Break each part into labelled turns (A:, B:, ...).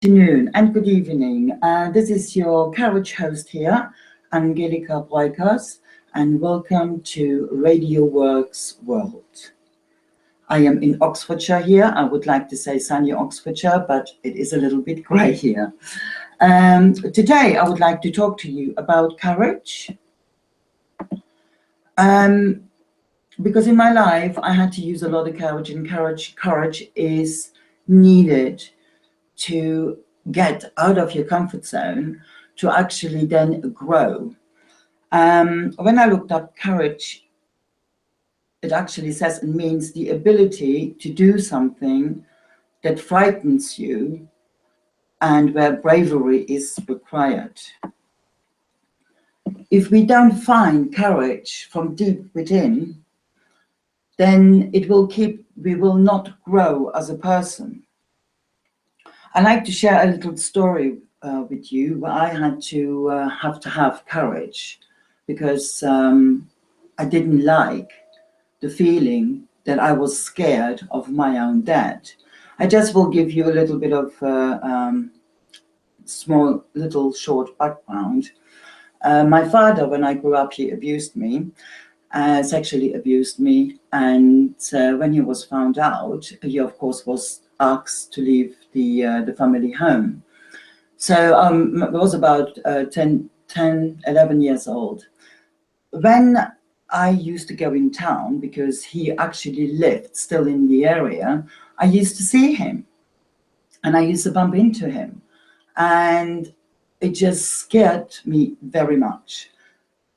A: Afternoon and good evening. This is your courage host here, Angelika Breukers, and welcome to Radio Works World. I am in Oxfordshire here. I would like to say sunny Oxfordshire, but it is a little bit grey here. Today I would like to talk to you about courage. Because in my life I had to use a lot of courage, and courage is needed to get out of your comfort zone to actually then grow. When I looked up courage, it actually says and means the ability to do something that frightens you and where bravery is required. If we don't find courage from deep within, then we will not grow as a person. I like to share a little story with you where I had to have courage because I didn't like the feeling that I was scared of my own dad. I just will give you a little bit of small, little short background. My father, when I grew up, he abused me, sexually abused me, and when he was found out, he of course was asked to leave the family home. So I was about 10, 11 years old. When I used to go in town, because he actually lived still in the area, I used to see him and I used to bump into him, and it just scared me very much.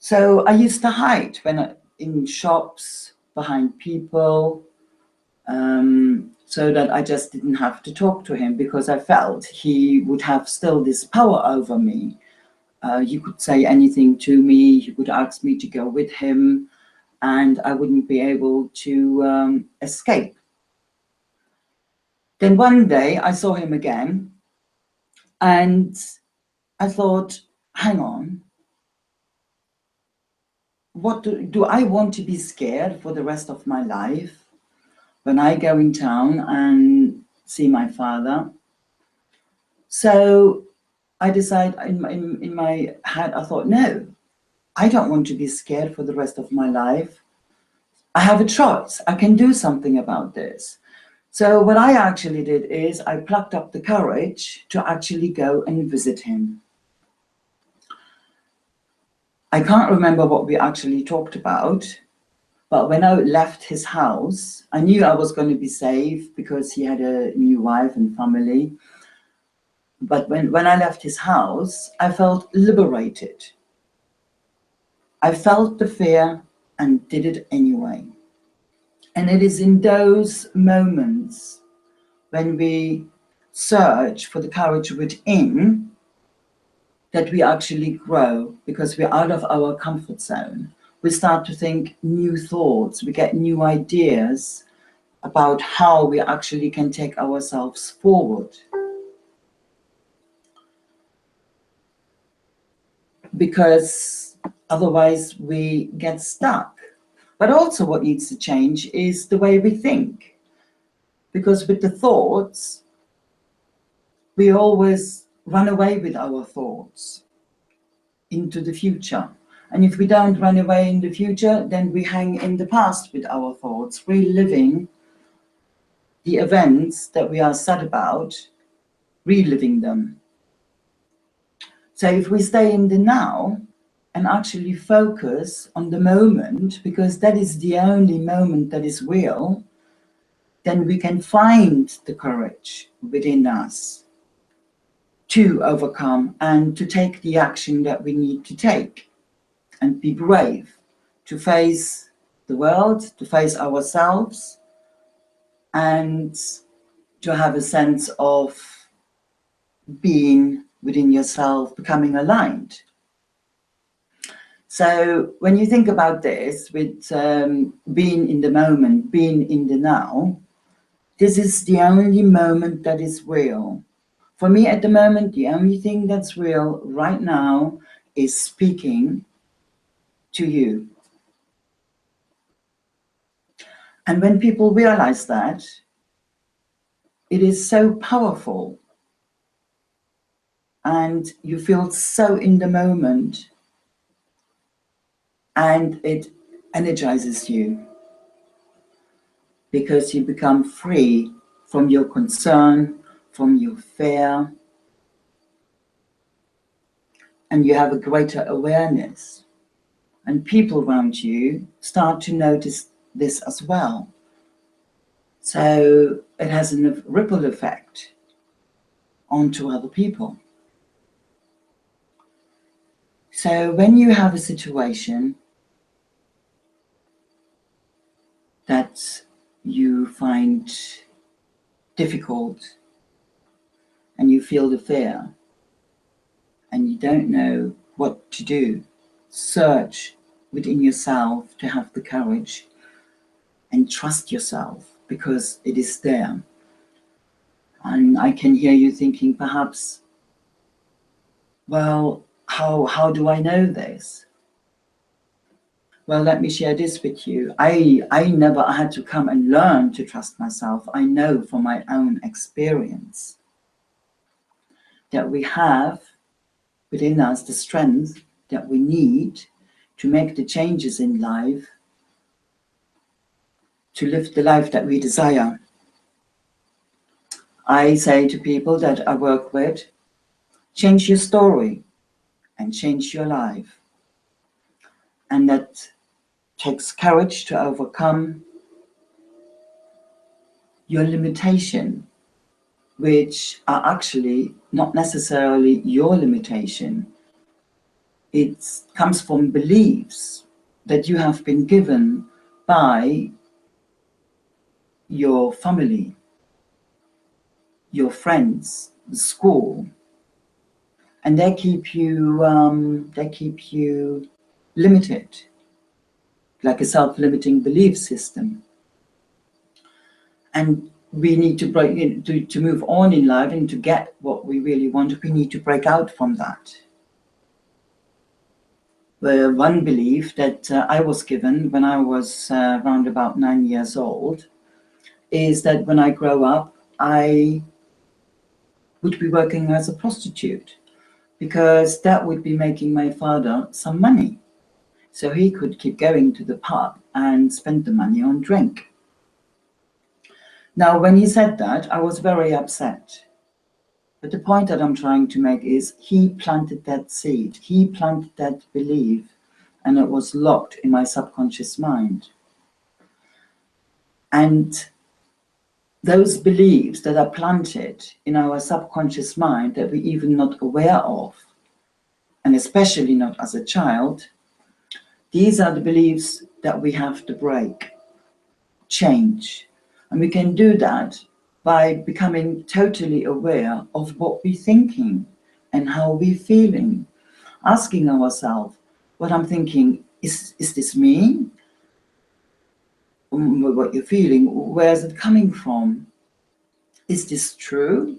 A: So I used to hide in shops, behind people, so that I just didn't have to talk to him, because I felt he would have still this power over me. He could say anything to me, he could ask me to go with him, and I wouldn't be able to escape. Then one day I saw him again, and I thought, hang on, what do I want to be scared for the rest of my life? When I go in town and see my father. So I decided in my head, I thought, no, I don't want to be scared for the rest of my life. I have a choice. I can do something about this. So what I actually did is I plucked up the courage to actually go and visit him. I can't remember what we actually talked about, but when I left his house, I knew I was going to be safe because he had a new wife and family. But when I left his house, I felt liberated. I felt the fear and did it anyway. And it is in those moments when we search for the courage within that we actually grow, because we're out of our comfort zone. We start to think new thoughts, we get new ideas about how we actually can take ourselves forward. Because otherwise we get stuck. But also what needs to change is the way we think. Because with the thoughts, we always run away with our thoughts into the future. And if we don't run away in the future, then we hang in the past with our thoughts, reliving the events that we are sad about, reliving them. So if we stay in the now and actually focus on the moment, because that is the only moment that is real, then we can find the courage within us to overcome and to take the action that we need to take, and be brave to face the world, to face ourselves, and to have a sense of being within yourself, becoming aligned. So when you think about this with being in the moment, being in the now, this is the only moment that is real. For me at the moment, the only thing that's real right now is speaking to you. And when people realize that, it is so powerful. and you feel so in the moment, and it energizes you because you become free from your concern, from your fear, and you have a greater awareness. And people around you start to notice this as well. So it has a ripple effect onto other people. So when you have a situation that you find difficult and you feel the fear and you don't know what to do, search within yourself to have the courage and trust yourself, because it is there. And I can hear you thinking perhaps, well, how do I know this? Well, let me share this with you. I never had to come and learn to trust myself. I know from my own experience that we have within us the strength that we need to make the changes in life, to live the life that we desire. I say to people that I work with, change your story and change your life. And that takes courage to overcome your limitation, which are actually not necessarily your limitation. It comes from beliefs that you have been given by your family, your friends, the school, and they keep you limited, like a self-limiting belief system. And we need to break, to move on in life and to get what we really want, we need to break out from that. The one belief that I was given when I was around about 9 years old is that when I grow up, I would be working as a prostitute, because that would be making my father some money, so he could keep going to the pub and spend the money on drink. Now, when he said that, I was very upset. But the point that I'm trying to make is he planted that seed, he planted that belief, and it was locked in my subconscious mind. And those beliefs that are planted in our subconscious mind that we're even not aware of, and especially not as a child, these are the beliefs that we have to break, change. And we can do that by becoming totally aware of what we're thinking and how we're feeling. Asking ourselves, what I'm thinking, is this me? What you're feeling, where is it coming from? Is this true?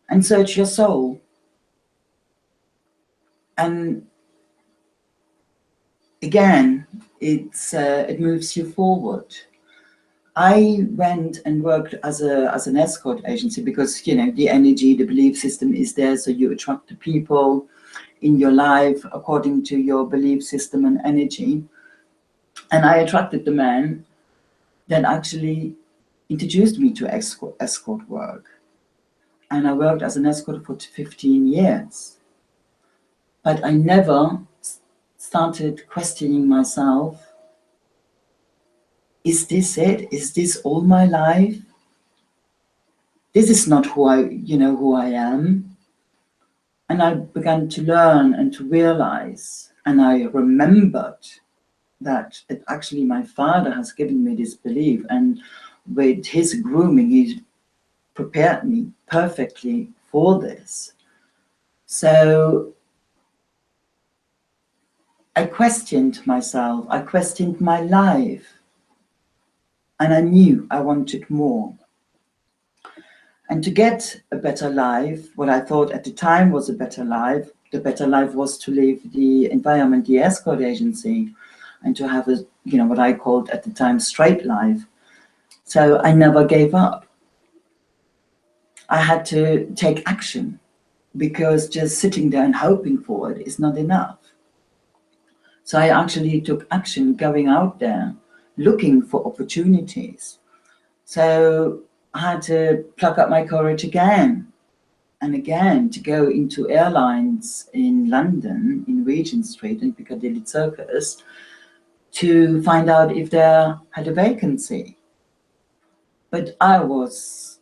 A: And search your soul. And again, it moves you forward. I went and worked as an escort agency because, you know, the energy, the belief system is there, so you attract the people in your life according to your belief system and energy. And I attracted the man that actually introduced me to escort work. And I worked as an escort for 15 years. But I never started questioning myself. Is this it? Is this all my life? This is not who I am. And I began to learn and to realize, and I remembered that actually my father has given me this belief, and with his grooming, he prepared me perfectly for this. So I questioned myself, I questioned my life, and I knew I wanted more. And to get a better life, what I thought at the time was a better life, the better life was to leave the environment, the escort agency, and to have a, what I called at the time, straight life. So I never gave up. I had to take action. because just sitting there and hoping for it is not enough. So I actually took action, going out there, looking for opportunities. So I had to pluck up my courage again and again to go into airlines in London, in Regent Street in Piccadilly Circus, to find out if there had a vacancy. But I was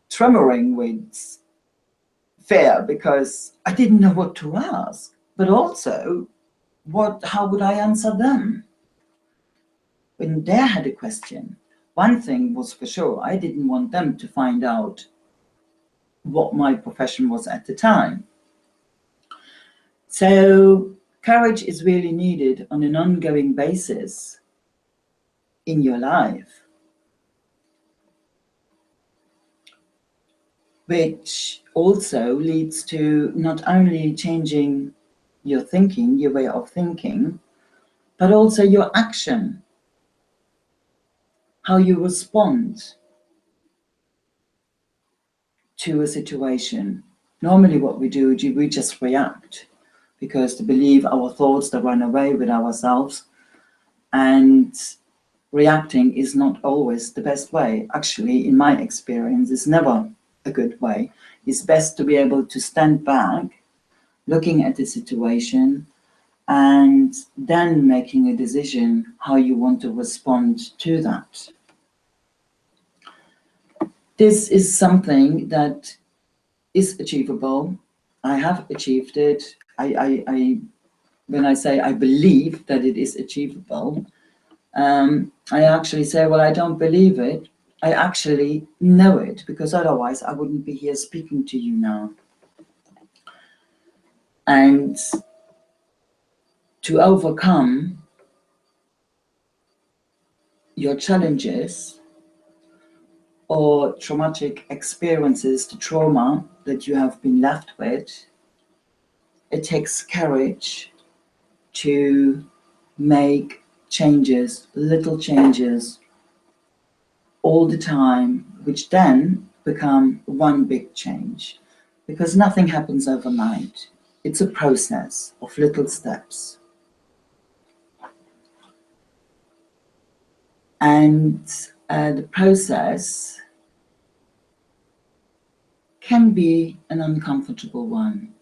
A: tremoring with fear because I didn't know what to ask, but also how would I answer them when they had a question? One thing was for sure, I didn't want them to find out what my profession was at the time. So courage is really needed on an ongoing basis in your life, which also leads to not only changing your thinking, your way of thinking, but also your action, how you respond to a situation. Normally what we do, we just react because to believe our thoughts that run away with ourselves, and reacting is not always the best way. Actually, in my experience, it's never a good way. It's best to be able to stand back, looking at the situation, and then making a decision how you want to respond to that. This is something that is achievable. I have achieved it. When I say I believe that it is achievable, I actually say, well, I don't believe it. I actually know it, because otherwise I wouldn't be here speaking to you now. And to overcome your challenges or traumatic experiences, the trauma that you have been left with, it takes courage to make changes, little changes all the time, which then become one big change, because nothing happens overnight. It's a process of little steps. And the process can be an uncomfortable one.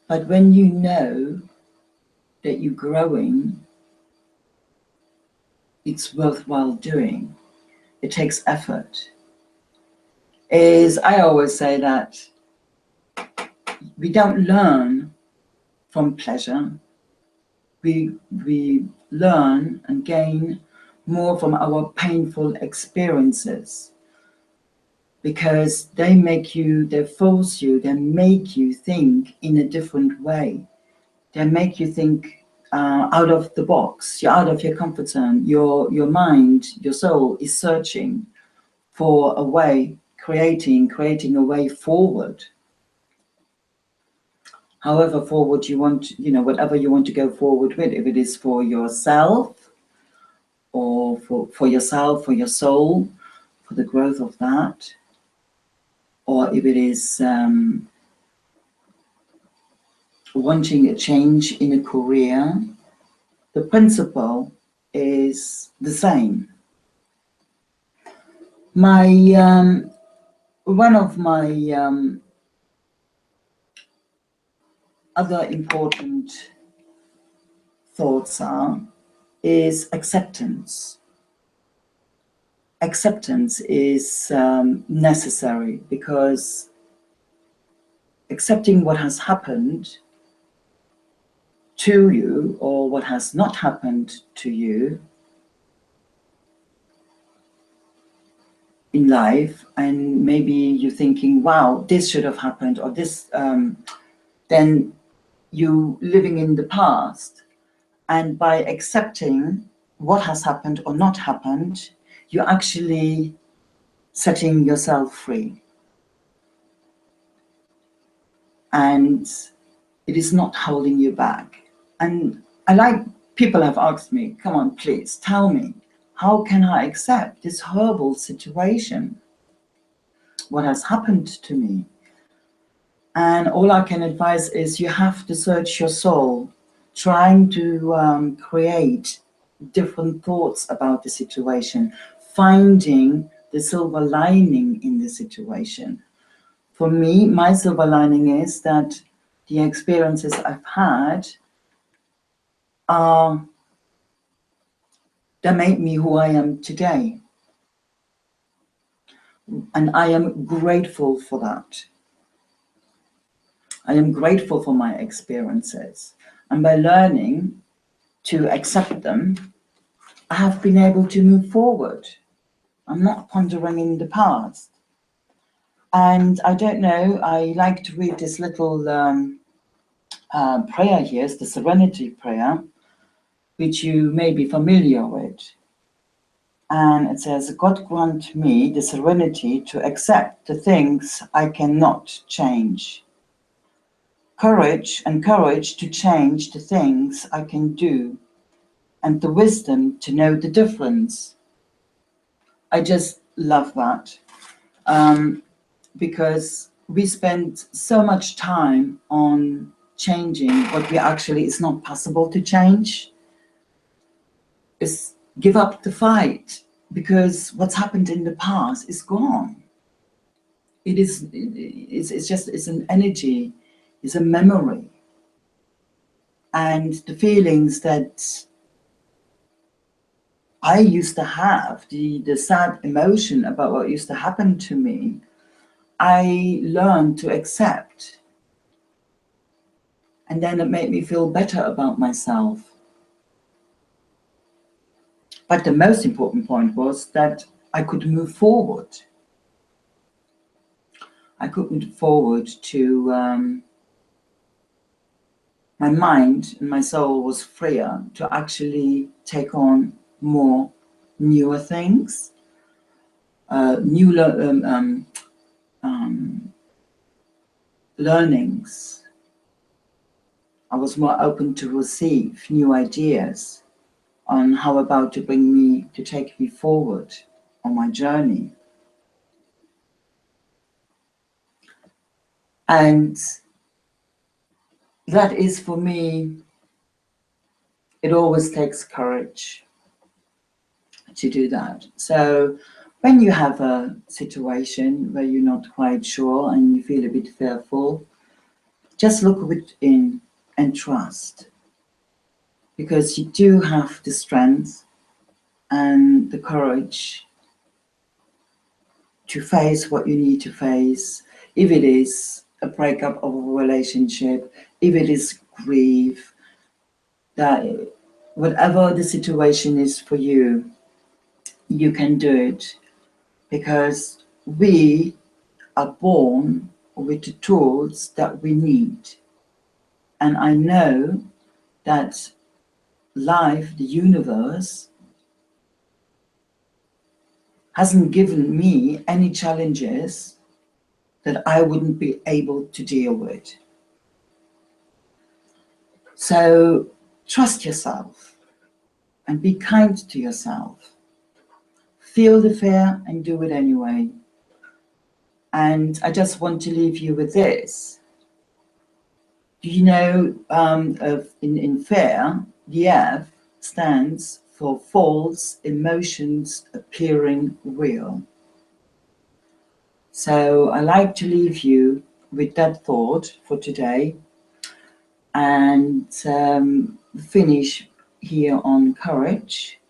A: But when you know that you're growing, it's worthwhile doing. It takes effort. I always say that we don't learn from pleasure. We learn and gain more from our painful experiences, because they force you, they make you think in a different way. They make you think out of the box. You're out of your comfort zone. Your mind, your soul is searching for a way, creating a way forward. However forward you want, whatever you want to go forward with, if it is for yourself or for yourself, for your soul, for the growth of that, or if it is wanting a change in a career, the principle is the same. One of my other important thoughts is acceptance. Acceptance is necessary, because accepting what has happened to you or what has not happened to you in life, and maybe you're thinking, wow, this should have happened, or this, then you living in the past. And by accepting what has happened or not happened, you're actually setting yourself free. And it is not holding you back. And people have asked me, come on, please tell me, how can I accept this horrible situation? what has happened to me. And all I can advise is you have to search your soul, trying to create different thoughts about the situation, finding the silver lining in the situation. For me, my silver lining is that the experiences I've had that made me who I am today. And I am grateful for that. I am grateful for my experiences. And by learning to accept them, I have been able to move forward. I'm not pondering in the past. And I don't know, I like to read this little prayer here, it's the Serenity Prayer, which you may be familiar with. And it says, God grant me the serenity to accept the things I cannot change. Courage to change the things I can do, and the wisdom to know the difference. I just love that, because we spend so much time on changing what we actually is not possible to change. Is give up the fight, because what's happened in the past is gone. It's an energy, it's a memory. And the feelings that I used to have, the sad emotion about what used to happen to me, I learned to accept. And then it made me feel better about myself. But the most important point was that I could move forward. I could move forward to, my mind and my soul was freer to actually take on more newer things, learnings. I was more open to receive new ideas on how about to take me forward on my journey. And that is, for me, it always takes courage to do that. So when you have a situation where you're not quite sure and you feel a bit fearful, just look within and trust, because you do have the strength and the courage to face what you need to face, if it is a breakup of a relationship, if it is grief, that whatever the situation is for you, you can do it, because we are born with the tools that we need. And I know that life, the universe, hasn't given me any challenges that I wouldn't be able to deal with. So trust yourself and be kind to yourself. Feel the fear and do it anyway. And I just want to leave you with this. Do you know, in fear, the F stands for false emotions appearing real. So I like to leave you with that thought for today, and finish here on courage.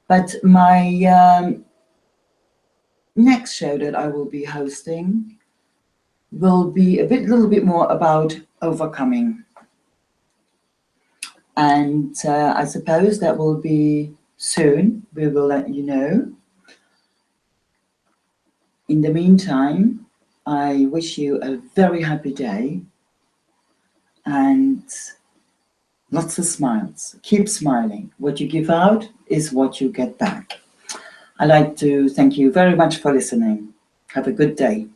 A: But my next show that I will be hosting will be a little bit more about overcoming. And I suppose that will be soon. We will let you know. In the meantime, I wish you a very happy day and lots of smiles. Keep smiling. What you give out is what you get back. I'd like to thank you very much for listening. Have a good day.